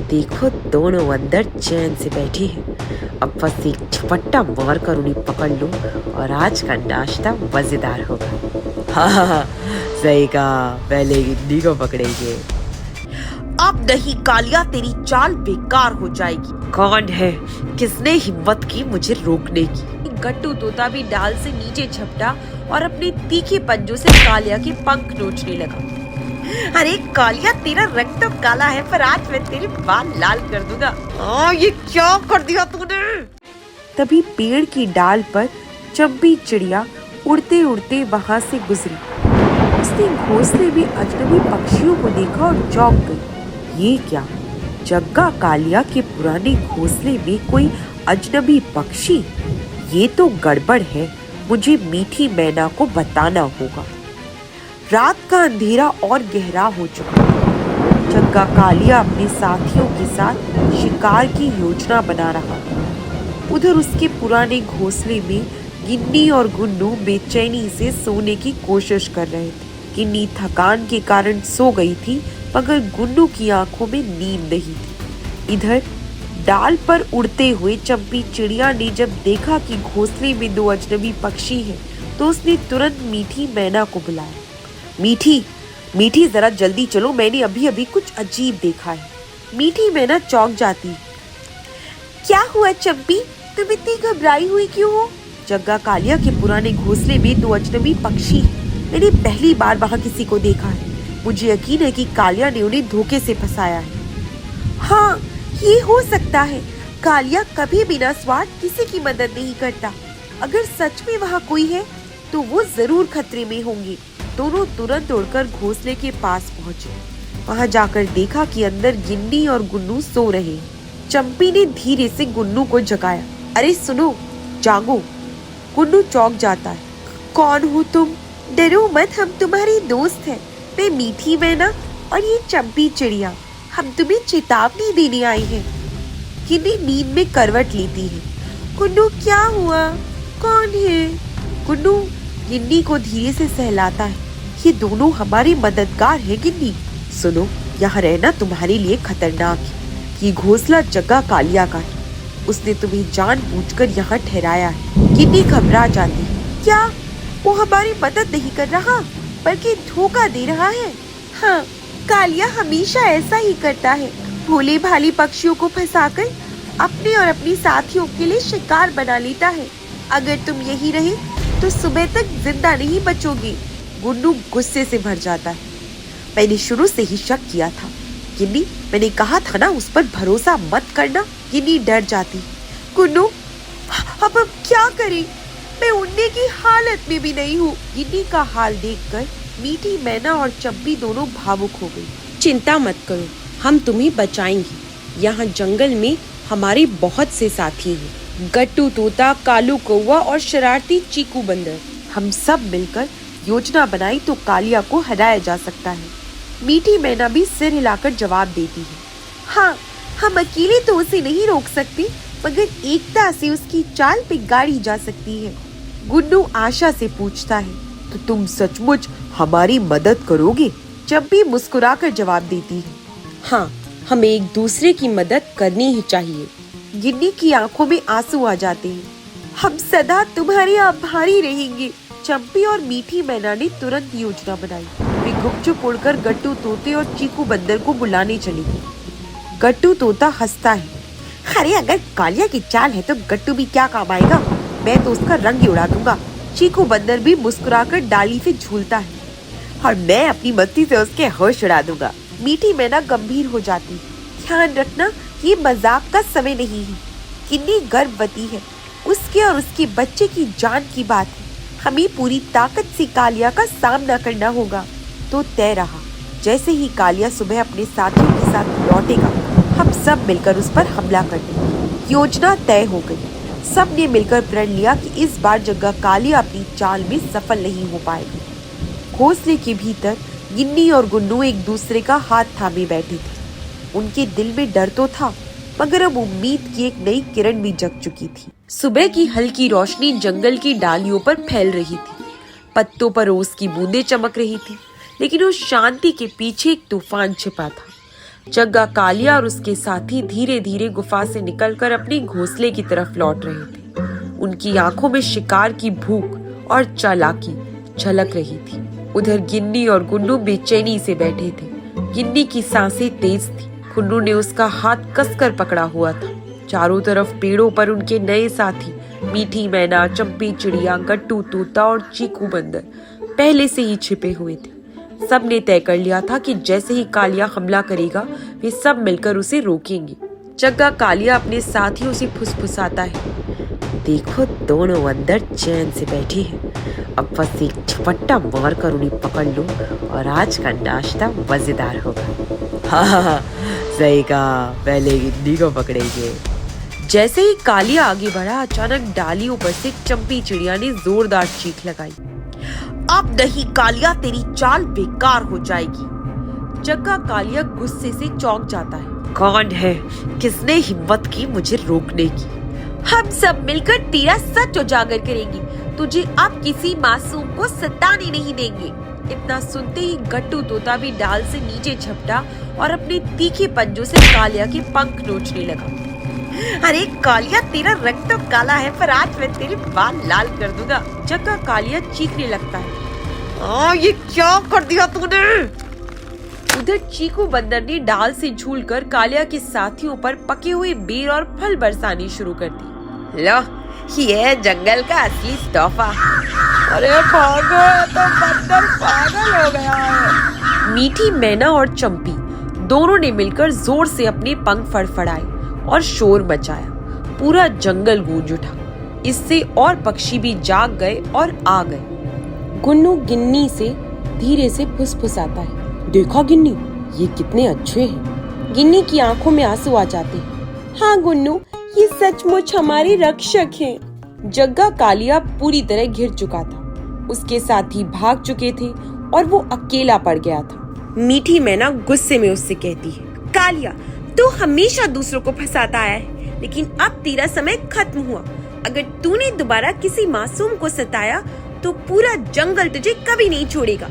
देखो दोनों अंदर चैन से बैठे हैं। अब बस एक झपट्टा मार कर उन्हें पकड़ लो और आज का नाश्ता मजेदार होगा। हाँ, सही कहा, पहले गिन्नी को पकड़ेंगे। अब नहीं कालिया, तेरी चाल बेकार हो जाएगी। कौन है, किसने हिम्मत की मुझे रोकने की? गट्टू तोता भी डाल से नीचे झपटा और अपने तीखे पंजों से कालिया के पंख नोचने लगा। अरे कालिया, तेरा रंग तो काला है, पर आज मैं तेरे बाल लाल कर दूंगा। ये क्या कर दिया तूने? तभी पेड़ की डाल पर चंपी चिड़िया उड़ते उड़ते वहाँ से गुजरी। उसने घोंसले में अजनबी पक्षियों को देखा और चौंक गई। ये क्या, जग्गा कालिया के पुराने घोंसले में कोई अजनबी पक्षी? ये तो गड़बड़ है, मुझे मीठी मैना को बताना होगा। रात का अंधेरा और गहरा हो चुका। जग्गा कालिया अपने साथियों के साथ शिकार की योजना बना रहा था। उधर उसके पुराने घोंसले में गिन्नी और गुन्नू बेचैनी से सोने की कोशिश कर रहे थे। गिन्नी थकान के कारण सो गई थी, मगर गुन्नू की आंखों में नींद नहीं थी। इधर डाल पर उड़ते हुए चंपी चिड़िया ने जब देखा कि घोंसले में दो अजनबी पक्षी हैं, तो उसने तुरंत मीठी मैना को बुलाया। मीठी, मीठी जरा जल्दी चलो, मैंने अभी अभी कुछ अजीब देखा है। मीठी मैना चौंक जाती। क्या हुआ चंपी, तुम इतनी घबराई हुई क्यों हो? जग्गा कालिया के पुराने घोंसले में दो अजनबी पक्षी, मैंने पहली बार वहाँ किसी को देखा है। मुझे यकीन है कि कालिया ने उन्हें धोखे से फंसाया है। हाँ, ये हो सकता है। कालिया कभी बिना स्वार्थ किसी की मदद नहीं करता। अगर सच में वहाँ कोई है तो वो जरूर खतरे में होंगे। दोनों तुरंत उड़कर घोंसले के पास पहुंचे। वहां जाकर देखा कि अंदर गिन्नी और गुन्नू सो रहे हैं। चंपी ने धीरे से गुन्नू को जगाया। अरे सुनो, जागो। गुन्नू चौंक जाता है। कौन हो तुम? डरो मत, हम तुम्हारी दोस्त हैं। मैं मीठी मैना और ये चंपी चिड़िया, हम तुम्हें चेतावनी देने आए हैं। गिन्नी नींद में करवट लेती है। गुन्नू क्या हुआ, कौन है? गुन्नू गिन्नी को धीरे से सहलाता है। ये दोनों हमारे मददगार हैं गिन्नी। सुनो, यहाँ रहना तुम्हारे लिए खतरनाक है। ये घोंसला जग्गा कालिया का है। उसने तुम्हें जानबूझकर यहाँ ठहराया है। गिन्नी घबरा जाती है। क्या वो हमारी मदद नहीं कर रहा, बल्कि धोखा दे रहा है? हाँ, कालिया हमेशा ऐसा ही करता है। भोले भाले पक्षियों को फंसाकर अपने और अपनी साथियों के लिए शिकार बना लेता है। अगर तुम यही रहे तो सुबह तक जिंदा नहीं बचोगे। गुन्नू गुस्से से भर जाता है। मैंने शुरू से ही शक किया था। गिन्नी, मैंने कहा था ना, उस पर भरोसा मत करना। गिन्नी डर जाती। गुन्नू, अब क्या करें? मैं उड़ने की हालत में भी नहीं हूँ। गिन्नी का हाल देखकर मीठी मैना और चंपी दोनों भावुक हो गई। चिंता मत करो, हम तुम्हें बचाएंगे। यहाँ जंगल में हमारे बहुत से साथी हैं। गट्टू तोता, कालू कौवा और शरारती चीकू बंदर। हम सब मिलकर योजना बनाई तो कालिया को हराया जा सकता है। मीठी मैना भी सिर हिलाकर जवाब देती है। हाँ, हम अकेले तो उसे नहीं रोक सकते, मगर एकता से उसकी चाल पे गाड़ी जा सकती है। गुन्नू आशा से पूछता है, तो तुम सचमुच हमारी मदद करोगे? चंपी मुस्कुराकर जवाब देती है। हाँ, हमें एक दूसरे की मदद करनी ही चाहिए। गिन्नी की आंखों में आंसू आ जाते हैं। हम सदा तुम्हारे आभारी रहेंगे। चंपी और मीठी मैना ने तुरंत योजना बनाई। वे गुपचुप उड़कर गट्टू तोते और चीकू बंदर को बुलाने चली गई। गट्टू तोता हंसता है। अरे अगर कालिया की चाल है तो गट्टू भी क्या काम आएगा, मैं तो उसका रंग ही उड़ा दूंगा। चीकू बंदर भी मुस्कुराकर डाली से झूलता है। और मैं अपनी मस्ती से उसके होश उड़ा दूंगा। मीठी मैना गंभीर हो जाती है। ध्यान रखना, ये मजाक का समय नहीं है। गिन्नी गर्भवती है, उसके और उसके बच्चे की जान की बात है। हमें पूरी ताकत से कालिया का सामना करना होगा। तो तय रहा, जैसे ही कालिया सुबह अपने साथियों के साथ लौटेगा, हम सब मिलकर उस पर हमला करने। योजना तय हो गई। सब ने मिलकर प्रण लिया कि इस बार जग्गा कालिया अपनी चाल में सफल नहीं हो पाएगा। घोंसले के भीतर गिन्नी और गुन्नू एक दूसरे का हाथ थामे बैठे थे। उनके दिल में डर तो था, मगर अब उम्मीद की एक नई किरण भी जग चुकी थी। सुबह की हल्की रोशनी जंगल की डालियों पर फैल रही थी। पत्तों पर ओस की बूंदें चमक रही थी, लेकिन उस शांति के पीछे एक तूफान छिपा था। जग्गा, कालिया और उसके साथी धीरे धीरे गुफा से निकलकर अपने घोंसले की तरफ लौट रहे थे। उनकी आंखों में शिकार की भूख और चालाकी झलक रही थी। उधर गिन्नी और गुन्नू बेचैनी से बैठे थे। गिन्नी की सांसें तेज थी। गुन्नू ने उसका हाथ कसकर पकड़ा हुआ था। चारों तरफ पेड़ों पर उनके नए साथी मीठी मैना, चंपी चिड़िया, गट्टू तोता और चीकू बंदर पहले से ही छिपे हुए थे। सब ने तय कर लिया था कि जैसे ही कालिया हमला करेगा वे सब मिलकर उसे रोकेंगे। जग्गा कालिया अपने साथियों से फुसफुसाता है, देखो दोनों अंदर चैन से बैठे हैं। अब बस एक झपट्टा मार कर उन्हें पकड़ लो और आज का नाश्ता मजेदार होगा। हाँ, सही कहा, पहले गिन्नी को पकड़ेंगे। जैसे ही कालिया आगे बढ़ा, अचानक डालियों पर से चंपी चिड़िया ने जोरदार चीख लगाई। अब नहीं कालिया, तेरी चाल बेकार हो जाएगी। जग्गा कालिया गुस्से से चौंक जाता है। कौन है, किसने हिम्मत की मुझे रोकने की? हम सब मिलकर तेरा सच उजागर करेंगे। तुझे अब किसी मासूम को सताने नहीं देंगे। इतना सुनते ही गट्टू तोता भी डाल से नीचे झपटा और अपने तीखे पंजों से कालिया के पंख नोचने लगा। अरे कालिया, तेरा रंग तो काला है, पर आज मैं तेरे बाल लाल कर दूंगा। जग्गा कालिया चीखने लगता है, ये क्या कर दिया तूने? उधर चीकू बंदर ने डाल से झूलकर कालिया के साथियों पर पके हुए बेर और फल बरसाने शुरू कर दी। लो, ये जंगल का असली तोहफा। अरे भागो, तो बंदर पागल हो गया है। मीठी मैना और चंपी दोनों ने मिलकर जोर से अपने पंख फड़फड़ाए और शोर मचाया। पूरा जंगल गूंज उठा। इससे और पक्षी भी जाग गए और आ गए। गुन्नू गिन्नी से धीरे से फुसफुसाता है, देखा गिन्नी, ये कितने अच्छे हैं। गिन्नी की आंखों में आंसू आ जाते हैं। हाँ गुन्नू, ये सचमुच हमारे रक्षक हैं। जग्गा कालिया पूरी तरह घिर चुका था। उसके साथी भाग चुके थे और वो अकेला पड़ गया था। मीठी मैना गुस्से में उससे कहती है, कालिया, तू हमेशा दूसरों को फंसाता आया है, लेकिन अब तेरा समय खत्म हुआ। अगर तूने दोबारा किसी मासूम को सताया तो पूरा जंगल तुझे कभी नहीं छोड़ेगा।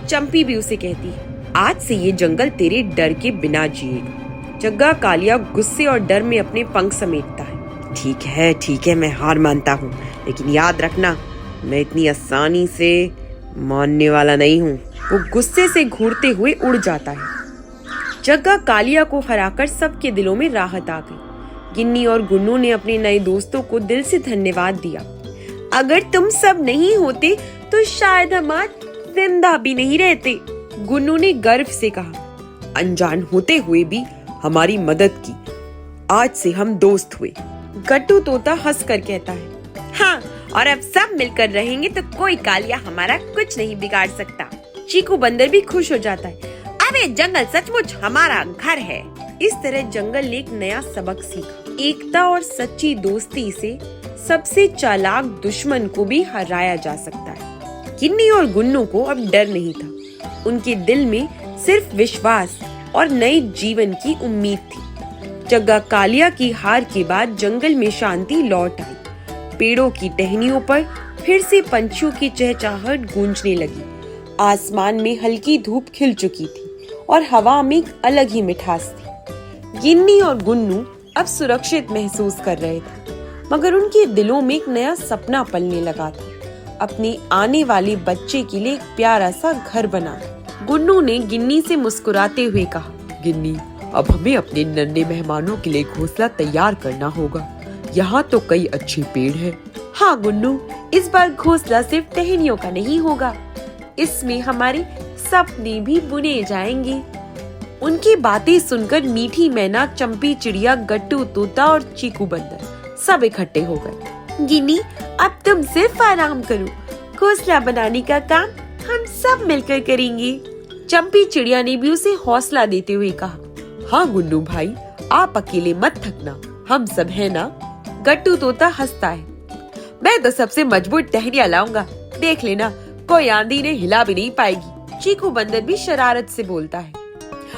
चंपी भी उसे कहती है, आज से ये जंगल तेरे डर के बिना जिएगा। जग्गा कालिया गुस्से और डर में अपने पंख समेटता है। ठीक है, मैं हार मानता हूँ, लेकिन याद रखना, मैं इतनी आसानी से मानने वाला नहीं हूँ। वो गुस्से से घूरते हुए उड़ जाता है। जग्गा कालिया को हराकर सबके दिलों में राहत आ गई। गिन्नी और गुन्नू ने अपने नए दोस्तों को दिल से धन्यवाद दिया। अगर तुम सब नहीं होते तो शायद हम आज जिंदा भी नहीं रहते। गुन्नू ने गर्व से कहा, अनजान होते हुए भी हमारी मदद की, आज से हम दोस्त हुए। गट्टू तोता हंसकर कहता है, हाँ, और अब सब मिलकर रहेंगे तो कोई कालिया हमारा कुछ नहीं बिगाड़ सकता। चीकू बंदर भी खुश हो जाता है, अब ये जंगल सचमुच हमारा घर है। इस तरह जंगल ने एक नया सबक सीखा। एकता और सच्ची दोस्ती से सबसे चालाक दुश्मन को भी हराया जा सकता है। गिन्नी और गुन्नू को अब डर नहीं था। उनके दिल में सिर्फ विश्वास और नए जीवन की उम्मीद थी। जग्गा कालिया की हार के बाद जंगल में शांति लौट आई। पेड़ों की टहनियों पर फिर से पंछियों की चहचहाहट गूंजने लगी। आसमान में हल्की धूप खिल चुकी थी और हवा में एक अलग ही मिठास थी। गिन्नी और गुन्नू अब सुरक्षित महसूस कर रहे थे, मगर उनके दिलों में एक नया सपना पलने लगा था। अपने आने वाले बच्चे के लिए एक प्यारा सा घर बनाना। गुन्नू ने गिन्नी से मुस्कुराते हुए कहा, गिन्नी, अब हमें अपने नन्हे मेहमानों के लिए घोंसला तैयार करना होगा। यहाँ तो कई अच्छे पेड़ हैं। हाँ गुन्नू, इस बार घोंसला सिर्फ टहनियों का नहीं होगा, इसमें हमारे सपने भी बुने जाएंगे। उनकी बातें सुनकर मीठी मैना, चंपी चिड़िया, गट्टू तोता और चीकू बंदर सब इकट्ठे हो गए। गिन्नी, अब तुम सिर्फ आराम करो, घोंसला बनाने का काम हम सब मिलकर करेंगे। चंपी चिड़िया ने भी उसे हौसला देते हुए कहा, हाँ गुन्नू भाई, आप अकेले मत थकना, हम सब है ना। गट्टू तोता हंसता है, मैं तो सबसे मजबूत टहनियाँ लाऊंगा, देख लेना, कोई आंधी ने हिला भी नहीं पाएगी। चीकू बंदर भी शरारत से बोलता है,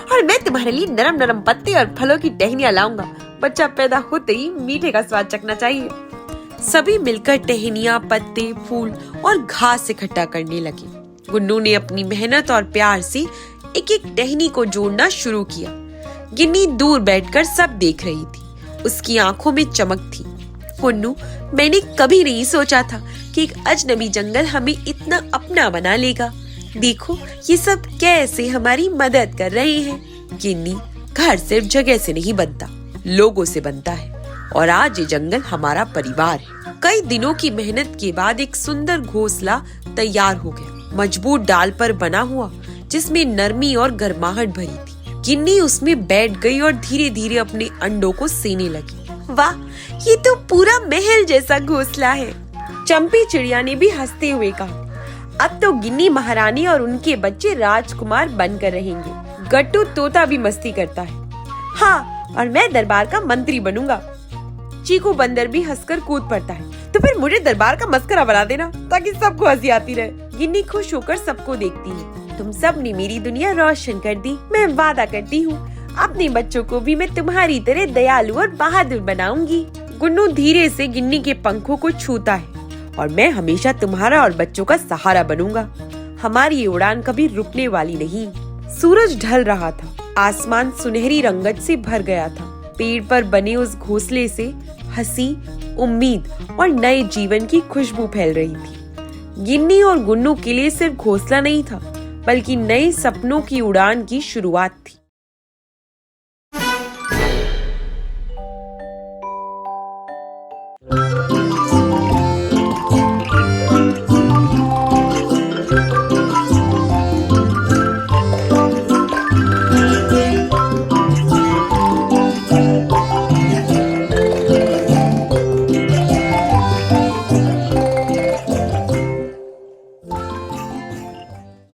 और मैं तुम्हारे लिए नरम नरम पत्ते और फलों की टहनियाँ लाऊंगा, बच्चा पैदा होते ही मीठे का स्वाद चखना चाहिए। सभी मिलकर टहनियाँ, पत्ते, फूल और घास इकट्ठा करने लगे। गुन्नू ने अपनी मेहनत और प्यार से एक एक टहनी को जोड़ना शुरू किया। गिन्नी दूर बैठकर सब देख रही थी। उसकी आंखों में चमक थी। गुन्नू, मैंने कभी नहीं सोचा था कि एक अजनबी जंगल हमें इतना अपना बना लेगा। देखो, ये सब कैसे हमारी मदद कर रहे हैं। गिन्नी, घर सिर्फ जगह से नहीं बनता, लोगों से बनता है। और आज ये जंगल हमारा परिवार है। कई दिनों की मेहनत के बाद एक सुंदर घोंसला तैयार हो गया, मजबूत डाल पर बना हुआ, जिसमें नरमी और गर्माहट भरी थी। गिन्नी उसमें बैठ गई और धीरे धीरे अपने अंडों को सेने लगी। वाह, ये तो पूरा महल जैसा घोंसला है। चंपी चिड़िया ने भी हंसते हुए कहा, अब तो गिन्नी महारानी और उनके बच्चे राजकुमार बनकर रहेंगे। गट्टू तोता भी मस्ती करता है। हाँ, और मैं दरबार का मंत्री बनूंगा। चीकू बंदर भी हंसकर कूद पड़ता है। तो फिर मुझे दरबार का मस्करा बना देना, ताकि सबको हंसी आती रहे। गिन्नी खुश होकर सबको देखती है। तुम सब ने मेरी दुनिया रोशन कर दी। मैं वादा करती हूँ, अपने बच्चों को भी मैं तुम्हारी तरह दयालु और बहादुर बनाऊंगी। गुन्नू धीरे से गिन्नी के पंखों को छूता है। और मैं हमेशा तुम्हारा और बच्चों का सहारा बनूंगा। हमारी ये उड़ान कभी रुकने वाली नहीं। सूरज ढल रहा था। आसमान सुनहरी रंगत से भर गया था। पेड़ पर बने उस घोंसले से हंसी, उम्मीद और नए जीवन की खुशबू फैल रही थी। गिन्नी और गुन्नू के लिए सिर्फ घोंसला नहीं था, बल्कि नए सपनों की उड़ान की शुरुआत थी।